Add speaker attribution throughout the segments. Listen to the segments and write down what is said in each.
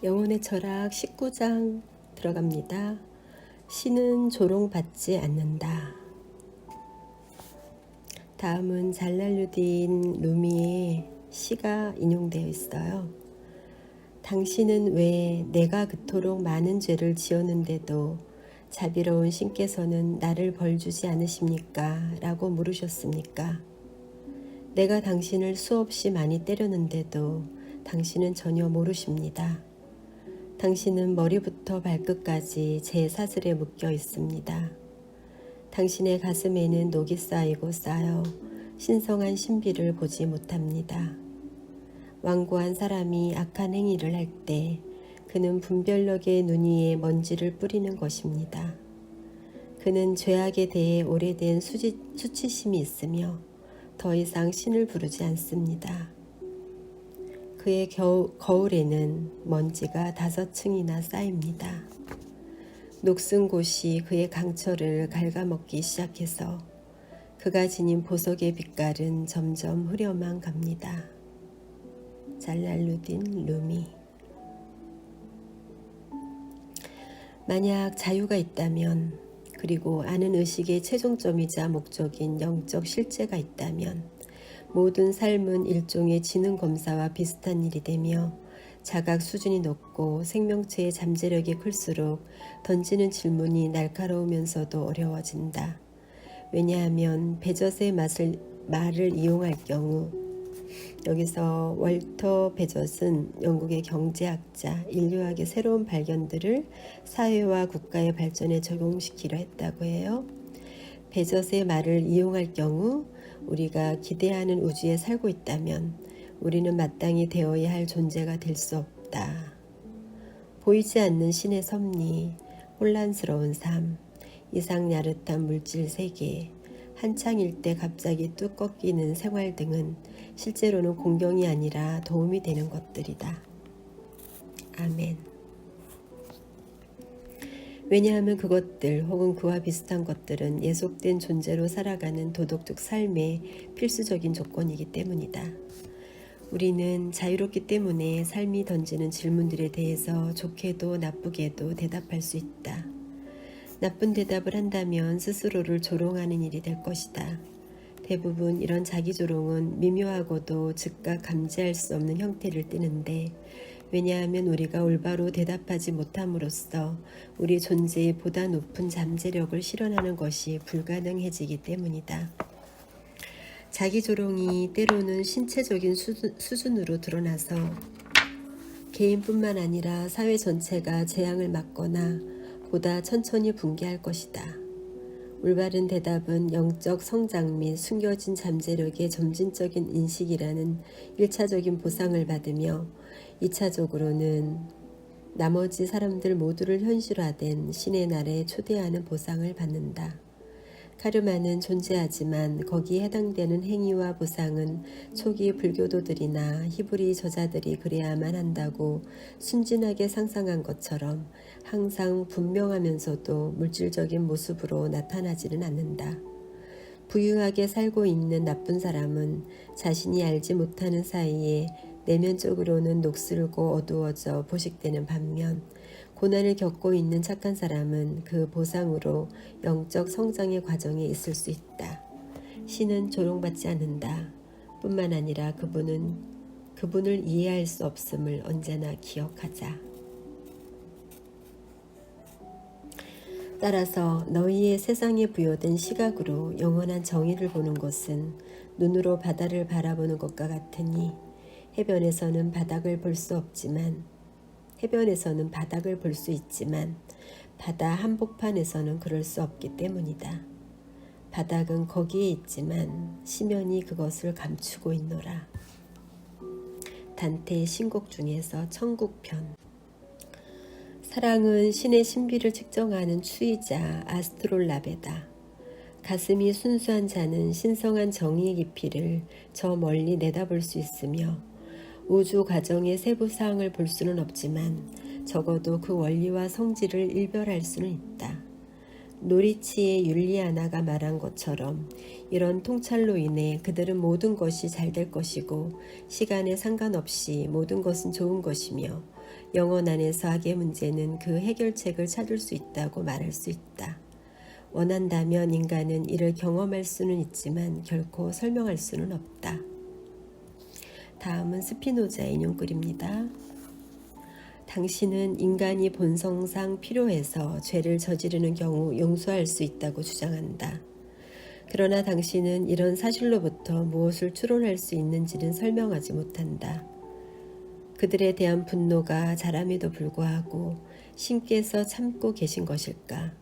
Speaker 1: 영혼의 철학 19장 들어갑니다. 신은 조롱받지 않는다. 다음은 잘랄루딘 루미의 시가 인용되어 있어요. 당신은 왜 내가 그토록 많은 죄를 지었는데도 자비로운 신께서는 나를 벌주지 않으십니까? 라고 물으셨습니까? 내가 당신을 수없이 많이 때렸는데도 당신은 전혀 모르십니다. 당신은 머리부터 발끝까지 제 사슬에 묶여 있습니다. 당신의 가슴에는 녹이 쌓이고 쌓여 신성한 신비를 보지 못합니다. 완고한 사람이 악한 행위를 할 때 그는 분별력의 눈 위에 먼지를 뿌리는 것입니다. 그는 죄악에 대해 오래된 수치심이 있으며 더 이상 신을 부르지 않습니다. 그의 거울에는 먼지가 5층이나 쌓입니다. 녹슨 곳이 그의 강철을 갉아먹기 시작해서 그가 지닌 보석의 빛깔은 점점 흐려만 갑니다. 잘랄루딘 루미. 만약 자유가 있다면, 그리고 아는 의식의 최종점이자 목적인 영적 실제가 있다면 모든 삶은 일종의 지능검사와 비슷한 일이 되며 자각 수준이 높고 생명체의 잠재력이 클수록 던지는 질문이 날카로우면서도 어려워진다. 왜냐하면 베젓의 말을 이용할 경우, 여기서 월터 베젓은 영국의 경제학자, 인류학의 새로운 발견들을 사회와 국가의 발전에 적용시키려 했다고 해요. 베젓의 말을 이용할 경우 우리가 기대하는 우주에 살고 있다면 우리는 마땅히 되어야 할 존재가 될 수 없다. 보이지 않는 신의 섭리, 혼란스러운 삶, 이상야릇한 물질 세계, 한창일 때 갑자기 뚝 꺾이는 생활 등은 실제로는 공경이 아니라 도움이 되는 것들이다. 아멘. 왜냐하면 그것들 혹은 그와 비슷한 것들은 예속된 존재로 살아가는 도덕적 삶의 필수적인 조건이기 때문이다. 우리는 자유롭기 때문에 삶이 던지는 질문들에 대해서 좋게도 나쁘게도 대답할 수 있다. 나쁜 대답을 한다면 스스로를 조롱하는 일이 될 것이다. 대부분 이런 자기조롱은 미묘하고도 즉각 감지할 수 없는 형태를 띠는데, 왜냐하면 우리가 올바로 대답하지 못함으로써 우리 존재의 보다 높은 잠재력을 실현하는 것이 불가능해지기 때문이다. 자기조롱이 때로는 신체적인 수준으로 드러나서 개인뿐만 아니라 사회 전체가 재앙을 맞거나 보다 천천히 붕괴할 것이다. 올바른 대답은 영적 성장 및 숨겨진 잠재력의 점진적인 인식이라는 1차적인 보상을 받으며 2차적으로는 나머지 사람들 모두를 현실화된 신의 날에 초대하는 보상을 받는다. 카르마는 존재하지만 거기에 해당되는 행위와 보상은 초기 불교도들이나 히브리 저자들이 그래야만 한다고 순진하게 상상한 것처럼 항상 분명하면서도 물질적인 모습으로 나타나지는 않는다. 부유하게 살고 있는 나쁜 사람은 자신이 알지 못하는 사이에 내면적으로는 녹슬고 어두워져 보식되는 반면, 고난을 겪고 있는 착한 사람은 그 보상으로 영적 성장의 과정에 있을 수 있다. 신은 조롱받지 않는다. 뿐만 아니라 그분을 이해할 수 없음을 언제나 기억하자. 따라서 너희의 세상에 부여된 시각으로 영원한 정의를 보는 것은 눈으로 바다를 바라보는 것과 같으니, 해변에서는 바닥을 볼 수 있지만 바다 한복판에서는 그럴 수 없기 때문이다. 바닥은 거기에 있지만 시면이 그것을 감추고 있노라. 단테의 신곡 중에서 천국편. 사랑은 신의 신비를 측정하는 추이자 아스트롤라베다. 가슴이 순수한 자는 신성한 정의의 깊이를 저 멀리 내다볼 수 있으며 우주 과정의 세부 사항을 볼 수는 없지만 적어도 그 원리와 성질을 일별할 수는 있다. 노리치의 율리아나가 말한 것처럼 이런 통찰로 인해 그들은 모든 것이 잘 될 것이고 시간에 상관없이 모든 것은 좋은 것이며 영혼 안에서 악의 문제는 그 해결책을 찾을 수 있다고 말할 수 있다. 원한다면 인간은 이를 경험할 수는 있지만 결코 설명할 수는 없다. 다음은 스피노자의 인용글입니다. 당신은 인간이 본성상 필요해서 죄를 저지르는 경우 용서할 수 있다고 주장한다. 그러나 당신은 이런 사실로부터 무엇을 추론할 수 있는지는 설명하지 못한다. 그들에 대한 분노가 자람에도 불구하고 신께서 참고 계신 것일까?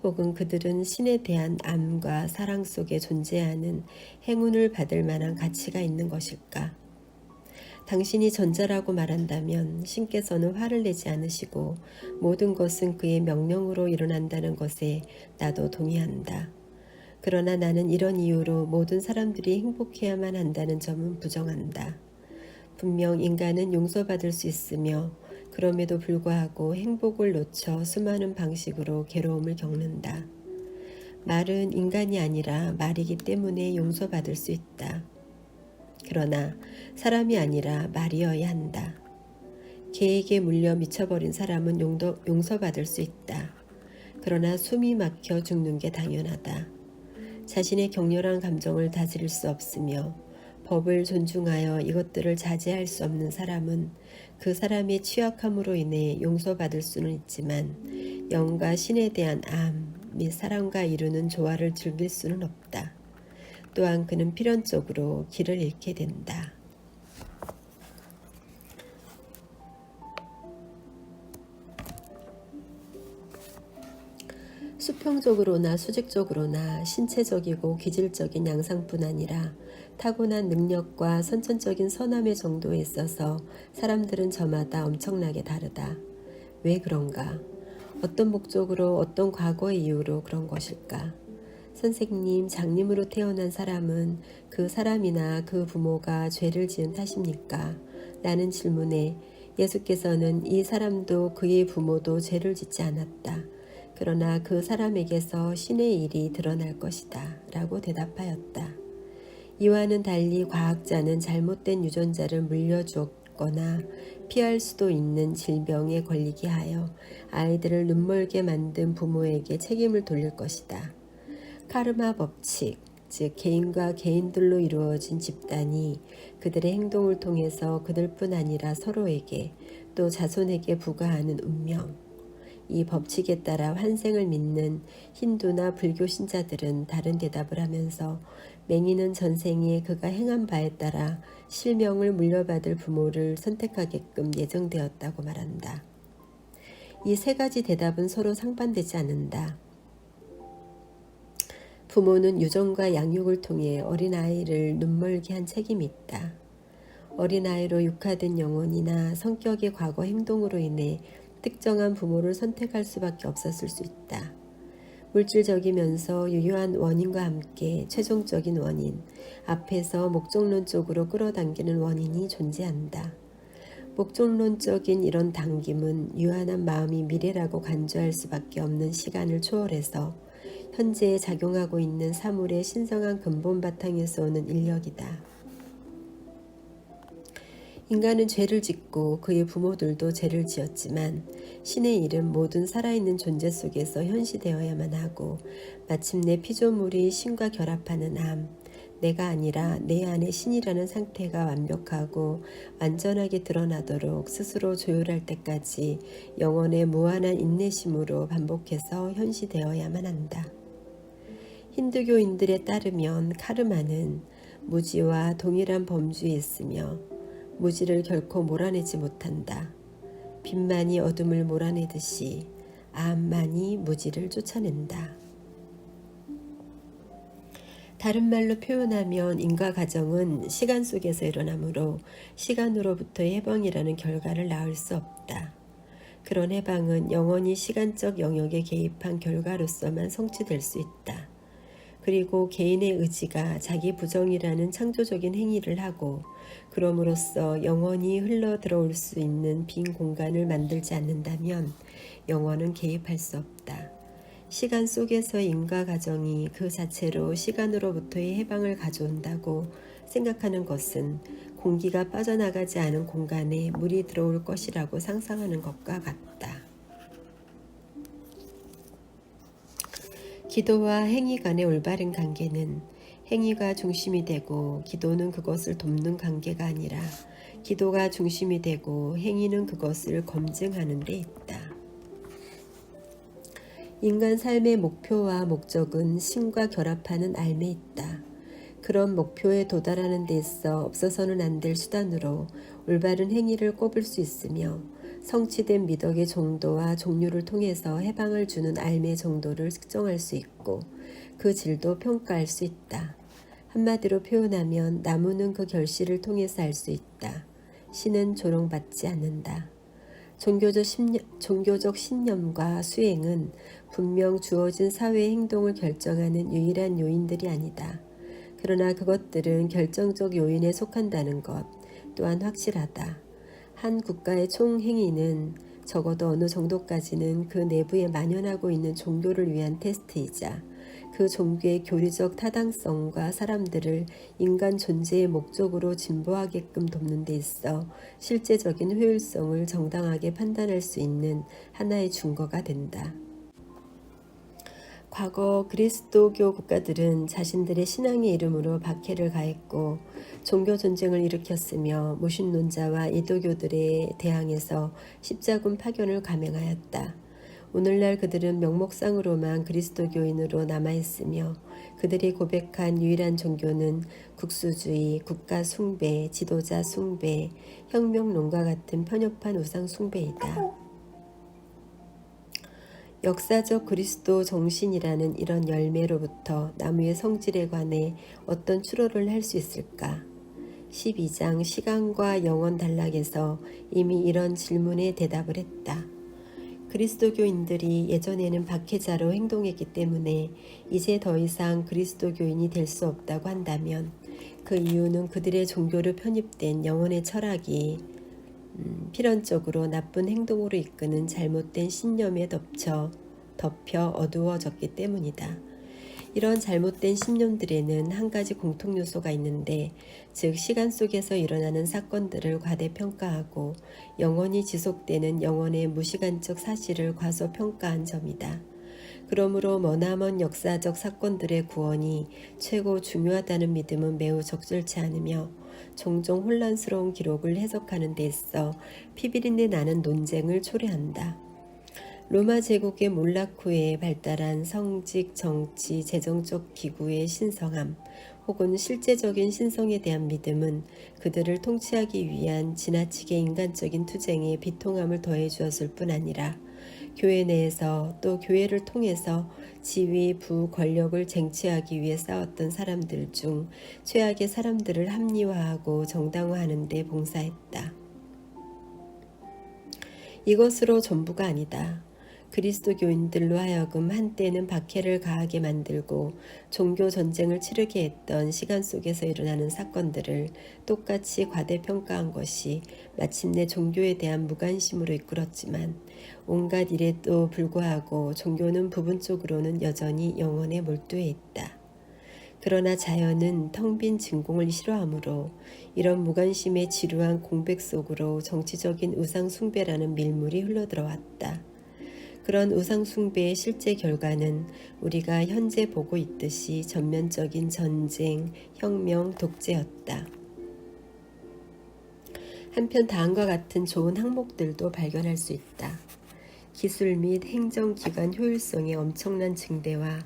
Speaker 1: 혹은 그들은 신에 대한 암과 사랑 속에 존재하는 행운을 받을 만한 가치가 있는 것일까? 당신이 전자라고 말한다면 신께서는 화를 내지 않으시고 모든 것은 그의 명령으로 일어난다는 것에 나도 동의한다. 그러나 나는 이런 이유로 모든 사람들이 행복해야만 한다는 점은 부정한다. 분명 인간은 용서받을 수 있으며 그럼에도 불구하고 행복을 놓쳐 수많은 방식으로 괴로움을 겪는다. 말은 인간이 아니라 말이기 때문에 용서받을 수 있다. 그러나 사람이 아니라 말이어야 한다. 개에게 물려 미쳐버린 사람은 용서받을 수 있다. 그러나 숨이 막혀 죽는 게 당연하다. 자신의 격렬한 감정을 다스릴 수 없으며 법을 존중하여 이것들을 자제할 수 없는 사람은 그 사람의 취약함으로 인해 용서받을 수는 있지만 영과 신에 대한 암 및 사랑과 이루는 조화를 즐길 수는 없다. 또한 그는 필연적으로 길을 잃게 된다. 수평적으로나 수직적으로나 신체적이고 기질적인 양상뿐 아니라 타고난 능력과 선천적인 선함의 정도에 있어서 사람들은 저마다 엄청나게 다르다. 왜 그런가? 어떤 목적으로 어떤 과거의 이유로 그런 것일까? 선생님, 장님으로 태어난 사람은 그 사람이나 그 부모가 죄를 지은 탓입니까? 라는 질문에 예수께서는 이 사람도 그의 부모도 죄를 짓지 않았다. 그러나 그 사람에게서 신의 일이 드러날 것이다. 라고 대답하였다. 이와는 달리 과학자는 잘못된 유전자를 물려주었거나 피할 수도 있는 질병에 걸리게 하여 아이들을 눈멀게 만든 부모에게 책임을 돌릴 것이다. 카르마 법칙, 즉 개인과 개인들로 이루어진 집단이 그들의 행동을 통해서 그들뿐 아니라 서로에게 또 자손에게 부과하는 운명, 이 법칙에 따라 환생을 믿는 힌두나 불교 신자들은 다른 대답을 하면서 맹인은 전생에 그가 행한 바에 따라 실명을 물려받을 부모를 선택하게끔 예정되었다고 말한다. 이 세 가지 대답은 서로 상반되지 않는다. 부모는 유전과 양육을 통해 어린아이를 눈멀게 한 책임이 있다. 어린아이로 육화된 영혼이나 성격의 과거 행동으로 인해 특정한 부모를 선택할 수밖에 없었을 수 있다. 물질적이면서 유효한 원인과 함께 최종적인 원인, 앞에서 목적론적으로 끌어당기는 원인이 존재한다. 목적론적인 이런 당김은 유한한 마음이 미래라고 간주할 수밖에 없는 시간을 초월해서 현재에 작용하고 있는 사물의 신성한 근본 바탕에서 오는 인력이다. 인간은 죄를 짓고 그의 부모들도 죄를 지었지만 신의 일은 모든 살아있는 존재 속에서 현시되어야만 하고 마침내 피조물이 신과 결합하는 암, 내가 아니라 내 안에 신이라는 상태가 완벽하고 완전하게 드러나도록 스스로 조율할 때까지 영혼의 무한한 인내심으로 반복해서 현시되어야만 한다. 힌두교인들에 따르면 카르마는 무지와 동일한 범주에 있으며 무지를 결코 몰아내지 못한다. 빛만이 어둠을 몰아내듯이 암만이 무지를 쫓아낸다. 다른 말로 표현하면 인과 가정은 시간 속에서 일어나므로 시간으로부터의 해방이라는 결과를 낳을 수 없다. 그런 해방은 영원히 시간적 영역에 개입한 결과로서만 성취될 수 있다. 그리고 개인의 의지가 자기 부정이라는 창조적인 행위를 하고 그럼으로써 영원히 흘러 들어올 수 있는 빈 공간을 만들지 않는다면 영원은 개입할 수 없다. 시간 속에서의 인과 가정이 그 자체로 시간으로부터의 해방을 가져온다고 생각하는 것은 공기가 빠져나가지 않은 공간에 물이 들어올 것이라고 상상하는 것과 같다. 기도와 행위 간의 올바른 관계는 행위가 중심이 되고 기도는 그것을 돕는 관계가 아니라 기도가 중심이 되고 행위는 그것을 검증하는 데 있다. 인간 삶의 목표와 목적은 신과 결합하는 삶에 있다. 그런 목표에 도달하는 데 있어 없어서는 안 될 수단으로 올바른 행위를 꼽을 수 있으며 성취된 미덕의 정도와 종류를 통해서 해방을 주는 삶의 정도를 측정할 수 있고 그 질도 평가할 수 있다. 한마디로 표현하면 나무는 그 결실을 통해서 알 수 있다. 신은 조롱받지 않는다. 종교적 신념과 수행은 분명 주어진 사회의 행동을 결정하는 유일한 요인들이 아니다. 그러나 그것들은 결정적 요인에 속한다는 것 또한 확실하다. 한 국가의 총행위는 적어도 어느 정도까지는 그 내부에 만연하고 있는 종교를 위한 테스트이자 그 종교의 교리적 타당성과 사람들을 인간 존재의 목적으로 진보하게끔 돕는 데 있어 실제적인 효율성을 정당하게 판단할 수 있는 하나의 증거가 된다. 과거 그리스도교 국가들은 자신들의 신앙의 이름으로 박해를 가했고 종교 전쟁을 일으켰으며 무신론자와 이도교들에 대항해서 십자군 파견을 감행하였다. 오늘날 그들은 명목상으로만 그리스도교인으로 남아있으며 그들이 고백한 유일한 종교는 국수주의, 국가 숭배, 지도자 숭배, 혁명론과 같은 편협한 우상 숭배이다. 역사적 그리스도 정신이라는 이런 열매로부터 나무의 성질에 관해 어떤 추론을 할 수 있을까? 12장 시간과 영원 단락에서 이미 이런 질문에 대답을 했다. 그리스도교인들이 예전에는 박해자로 행동했기 때문에 이제 더 이상 그리스도교인이 될 수 없다고 한다면 그 이유는 그들의 종교로 편입된 영혼의 철학이 필연적으로 나쁜 행동으로 이끄는 잘못된 신념에 덮여 어두워졌기 때문이다. 이런 잘못된 신념들에는 한 가지 공통 요소가 있는데, 즉 시간 속에서 일어나는 사건들을 과대평가하고 영원히 지속되는 영원의 무시간적 사실을 과소평가한 점이다. 그러므로 머나먼 역사적 사건들의 구원이 최고 중요하다는 믿음은 매우 적절치 않으며 종종 혼란스러운 기록을 해석하는 데 있어 피비린내 나는 논쟁을 초래한다. 로마 제국의 몰락 후에 발달한 성직, 정치, 재정적 기구의 신성함 혹은 실제적인 신성에 대한 믿음은 그들을 통치하기 위한 지나치게 인간적인 투쟁에 비통함을 더해 주었을 뿐 아니라 교회 내에서 또 교회를 통해서 지위, 부, 권력을 쟁취하기 위해 싸웠던 사람들 중 최악의 사람들을 합리화하고 정당화하는 데 봉사했다. 이것으로 전부가 아니다. 그리스도교인들로 하여금 한때는 박해를 가하게 만들고 종교 전쟁을 치르게 했던 시간 속에서 일어나는 사건들을 똑같이 과대평가한 것이 마침내 종교에 대한 무관심으로 이끌었지만 온갖 일에도 불구하고 종교는 부분적으로는 여전히 영혼에 몰두해 있다. 그러나 자연은 텅 빈 진공을 싫어하므로 이런 무관심의 지루한 공백 속으로 정치적인 우상 숭배라는 밀물이 흘러들어왔다. 그런 우상 숭배의 실제 결과는 우리가 현재 보고 있듯이 전면적인 전쟁, 혁명, 독재였다. 한편 다음과 같은 좋은 항목들도 발견할 수 있다. 기술 및 행정기관 효율성의 엄청난 증대와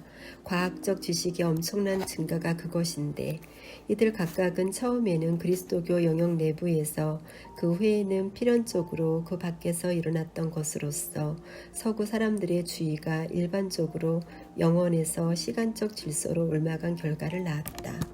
Speaker 1: 과학적 지식의 엄청난 증가가 그것인데, 이들 각각은 처음에는 그리스도교 영역 내부에서 그 후에는 필연적으로 그 밖에서 일어났던 것으로서 서구 사람들의 주의가 일반적으로 영원에서 시간적 질서로 옮아간 결과를 낳았다.